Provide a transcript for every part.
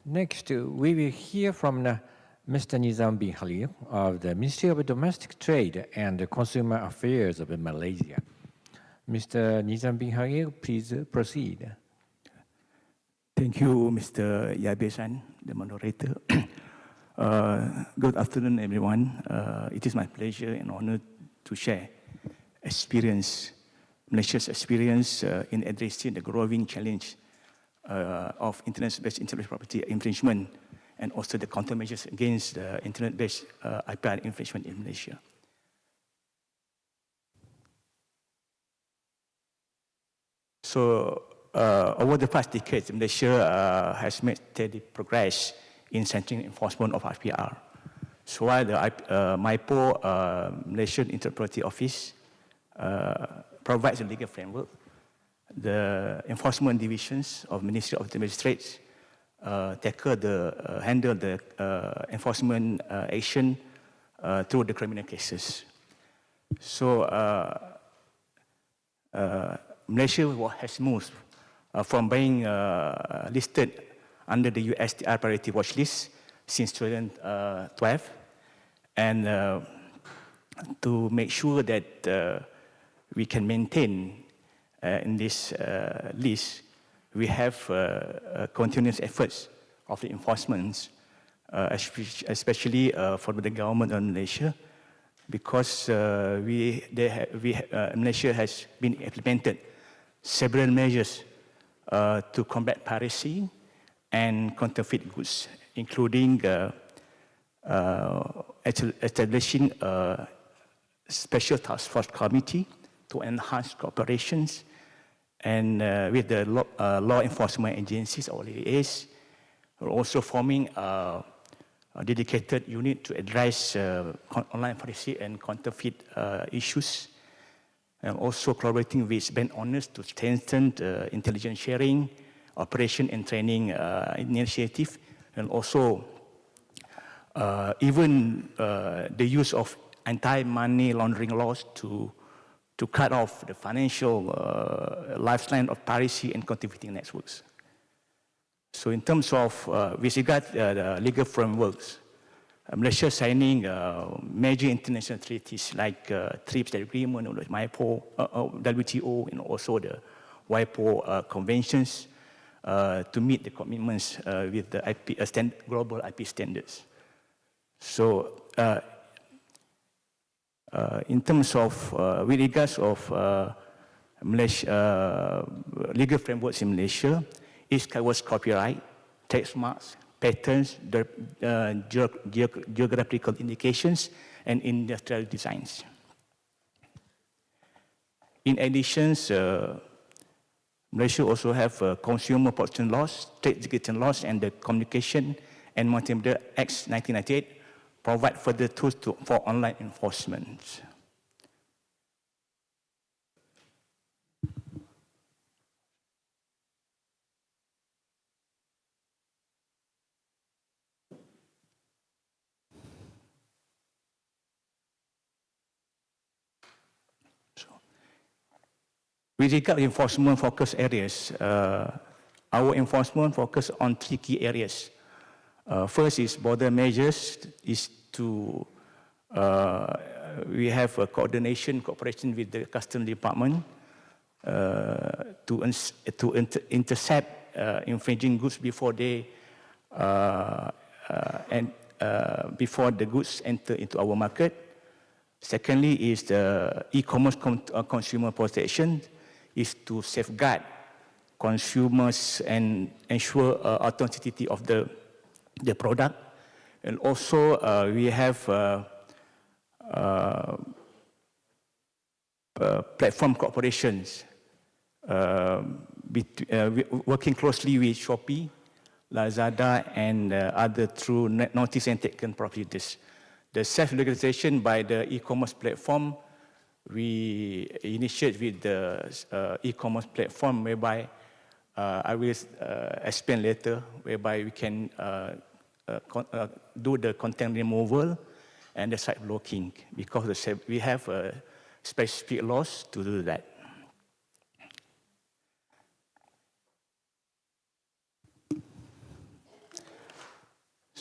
Next, we will hear from Mr. Nizam bin Khalil of the Ministry of Domestic Trade and Consumer Affairs of Malaysia. Mr. Nizam bin Khalil, please proceed. Thank you, Mr. Yabesan, the moderator. Good afternoon, everyone. It is my pleasure and honor to share Malaysia's experience in addressing the growing challenge of internet-based intellectual property infringement and also the countermeasures against internet-based IPR infringement in Malaysia. So, over the past decades, Malaysia has made steady progress in strengthening enforcement of IPR. So while the MIPO, Malaysian Intellectual Property Office, provides a legal framework, the enforcement divisions of Ministry of the Magistrates handle the enforcement action through the criminal cases. So Malaysia has moved from being listed under the USTR Priority Watch List since 2012, and to make sure that we can maintain in this list, we have continuous efforts of the enforcement, especially for the government of Malaysia, because Malaysia has been implemented several measures to combat piracy and counterfeit goods, including establishing a special task force committee to enhance cooperations and with the law enforcement agencies or LAAs. We're also forming a dedicated unit to address online piracy and counterfeit issues, and also collaborating with bank owners to strengthen intelligence sharing, operation and training initiative, and also even the use of anti-money laundering laws to cut off the financial lifeline of piracy and counterfeiting networks. So in terms of, with regard to the legal frameworks, Malaysia signing major international treaties like TRIPS agreement, MIPO, WTO, and also the WIPO conventions to meet the commitments with the global IP standards. So in terms of, with regards of Malaysia, legal frameworks in Malaysia, it covers copyright, trademarks, patents, geographical indications, and industrial designs. In addition, Malaysia also have consumer protection laws, trade secret laws, and the Communication and Multimedia Act 1998 provide further tools for online enforcement. With regard to enforcement focus areas, our enforcement focus on 3 key areas. First is border measures, is to, we have a cooperation with the Customs Department to intercept infringing goods before they, before the goods enter into our market. Secondly is the e-commerce consumer protection, is to safeguard consumers and ensure authenticity of the product. And also we have platform cooperations, working closely with Shopee, Lazada, and other through notice and taken properties. The self-legalization by the e-commerce platform, we initiate with the e-commerce platform whereby I will explain later, whereby we can do the content removal and the site blocking, because we have specific laws to do that.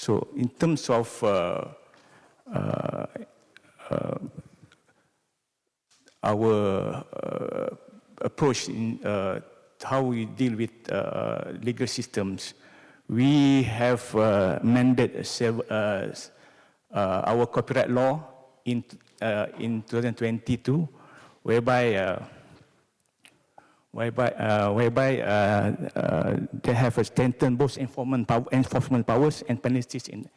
So in terms of our approach in how we deal with legal systems, we have amended our copyright law in 2022, whereby they have strengthened both enforcement powers and penalties in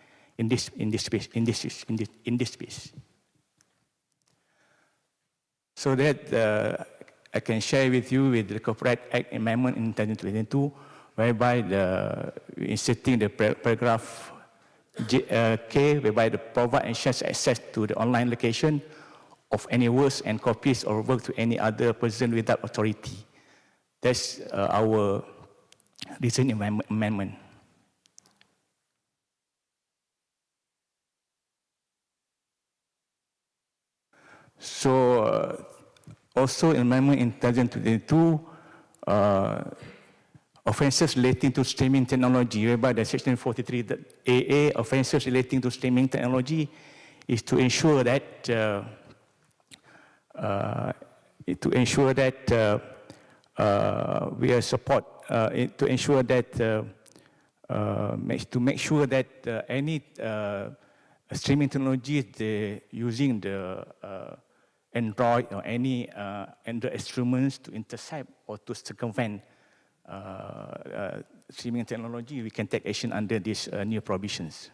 this space. So that I can share with you with the Copyright Act Amendment in 2022, whereby inserting the paragraph K, whereby the provide and shares access to the online location of any works and copies or work to any other person without authority. That's our recent amendment. So also amendment in 2022, offences relating to streaming technology, whereby the section 43AA, offences relating to streaming technology, is to ensure that we are support to ensure that to make sure that any streaming technology using the Android or any Android instruments to intercept or to circumvent streaming technology, we can take action under these new provisions.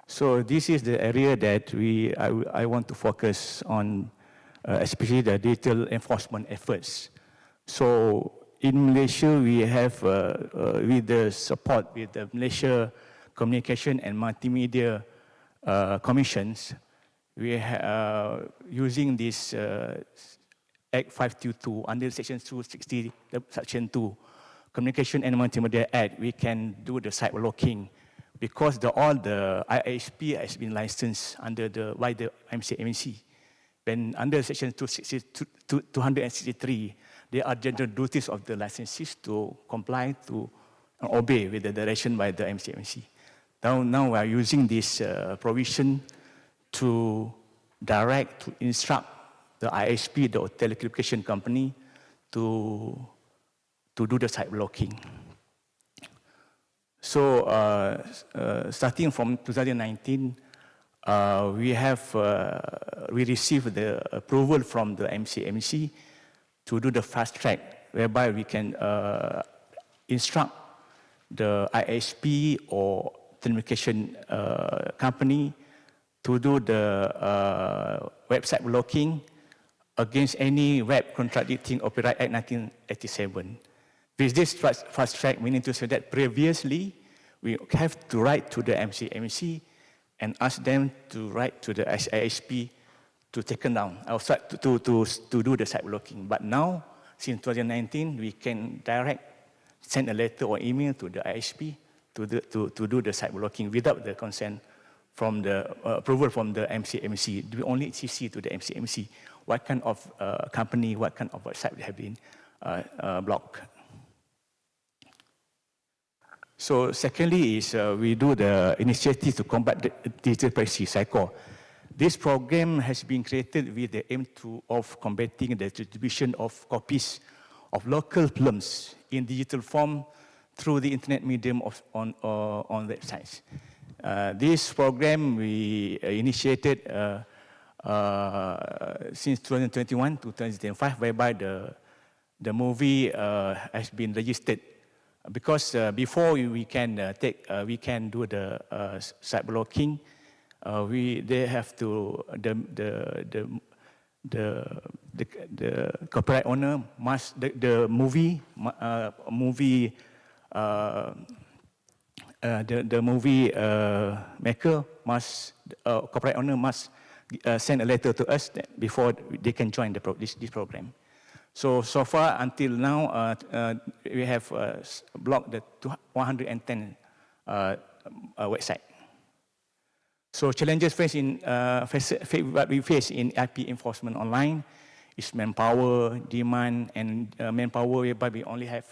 So this is the area that I want to focus on, especially the digital enforcement efforts. So in Malaysia, we have, with the support with the Malaysia Communication and Multimedia Commissions, we are using this Act 522 under Section 260, Section 2, Communication and Multimedia Act, we can do the site blocking because all the ISP has been licensed by the MCMC. When under Section 263, there are general duties of the licensees to comply to obey with the direction by the MCMC. Now we are using this provision to instruct the ISP, the telecommunication company, to do the site blocking. So starting from 2019, we received the approval from the MCMC to do the fast track, whereby we can instruct the ISP or telecommunication company to do the website blocking against any web contradicting Copyright Act 1987. With this fast track, we need to say that previously we have to write to the MCMC and ask them to write to the ISP to take down, to do the site blocking. But now, since 2019, we can send a letter or email to the ISP to do the site blocking without the consent from the approval from the MCMC. We only CC to the MCMC what kind of company, what kind of website have been blocked. So secondly is we do the initiative to combat the digital piracy cycle. This program has been created with the aim of combating the distribution of copies of local films in digital form through the internet medium on websites. This program we initiated since 2021 to 2025, whereby the movie has been registered. Because before we can do the site blocking, the copyright owner must the movie maker must copyright owner must send a letter to us before they can join this program. So far until now, we have blocked the 110 websites. So challenges what we face in IP enforcement online is manpower, demand, and manpower, whereby we only have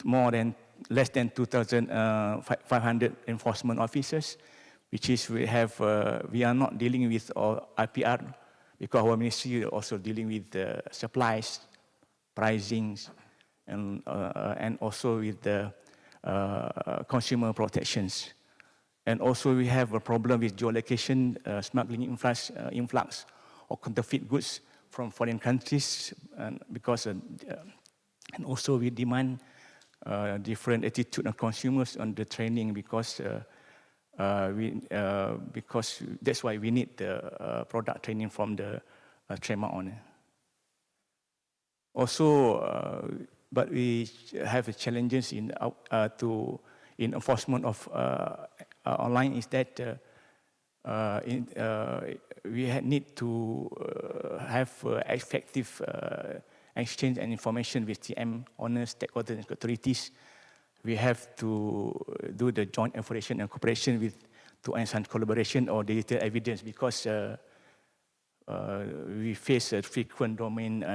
more than less than 2,500 enforcement officers, which is we are not dealing with IPR because our ministry is also dealing with the supplies, pricings, and also with the consumer protections. And also we have a problem with geolocation, smuggling influx or counterfeit goods from foreign countries, and also we demand different attitude of consumers on the training because that's why we need the product training from the trademark owner. Also, but we have challenges in enforcement of online is that we need to have effective exchange and information with TM owners, stakeholders, and authorities. We have to do the joint information and cooperation to enhance collaboration or digital evidence because we face frequent domain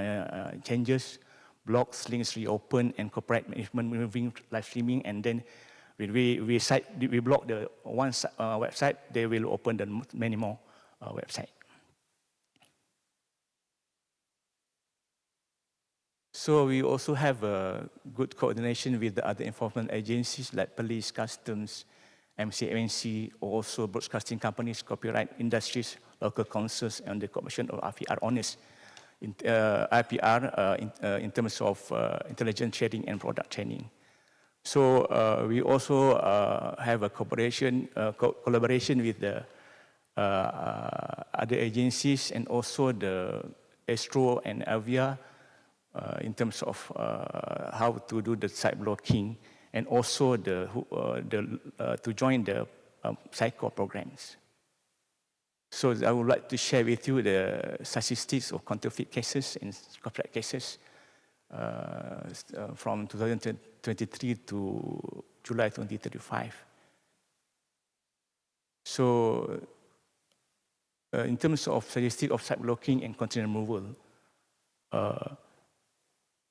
changes, blogs, links reopen, and corporate management moving live streaming, and then when we block the one website, they will open the many more websites. So we also have a good coordination with the other enforcement agencies like police, customs, MCMC, also broadcasting companies, copyright industries, local councils, and the Commission of IPR owners. In terms of intelligence sharing and product training. So we also have a collaboration with the other agencies and also the Astro and Avia in terms of how to do the site blocking and also to join the cycle programs. So I would like to share with you the statistics of counterfeit cases and copyright cases from 2023 to July 2035. So in terms of statistics of site blocking and content removal,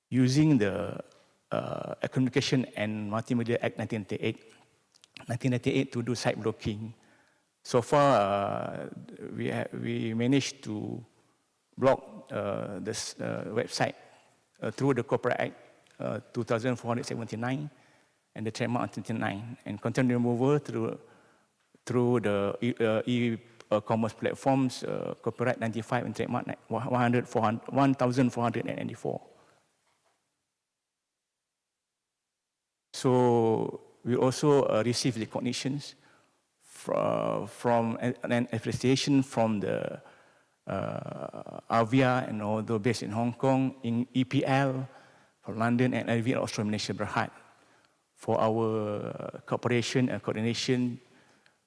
using the Communication and Multimedia Act 1998 to do site blocking, so far, we managed to block this website through the Corporate Act 2479 and the Trademark 29, and content removal through the e-commerce platforms, Copyright 95 and Trademark 1494. So we also received recognitions from an appreciation from the Avia and although based in Hong Kong, in EPL, from London, and Avia Australia Malaysia Berhad for our cooperation and coordination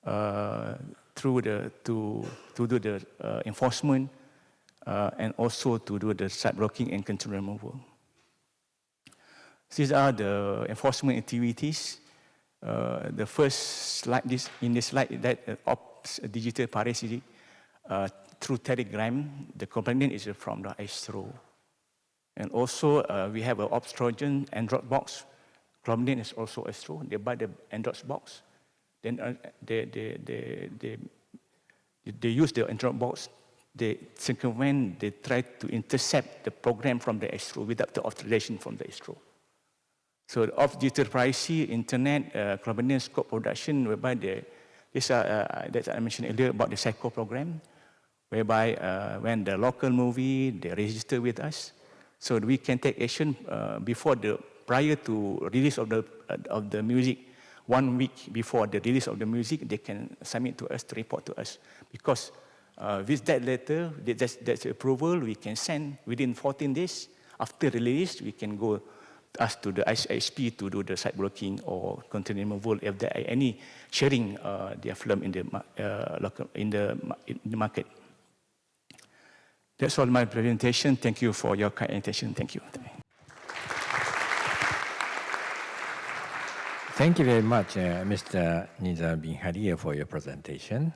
to do the enforcement and also to do the site blocking and content removal. These are the enforcement activities. The first slide in this slide is that ops digital piracy through Telegram. The complaint is from the Astro. And also we have an ops Trojan Android box. Complaint is also Astro. They buy the Android box. Then they use the Android box. They circumvent, they try to intercept the program from the Astro without the authorization from the Astro. So off digital privacy, internet, convenience scope production, whereby that I mentioned earlier about the cycle program, whereby when the local movie, they register with us, so we can take action prior to release of the music. 1 week before the release of the music, they can submit to us to report to us. Because with that letter, that's approval, we can send within 14 days after release, we can go ask to the ISP to do the site blocking or content removal if there are any sharing their film in the market. That's all my presentation. Thank you for your kind attention. Thank you. Thank you very much, Mr. Nizam bin Harir, for your presentation.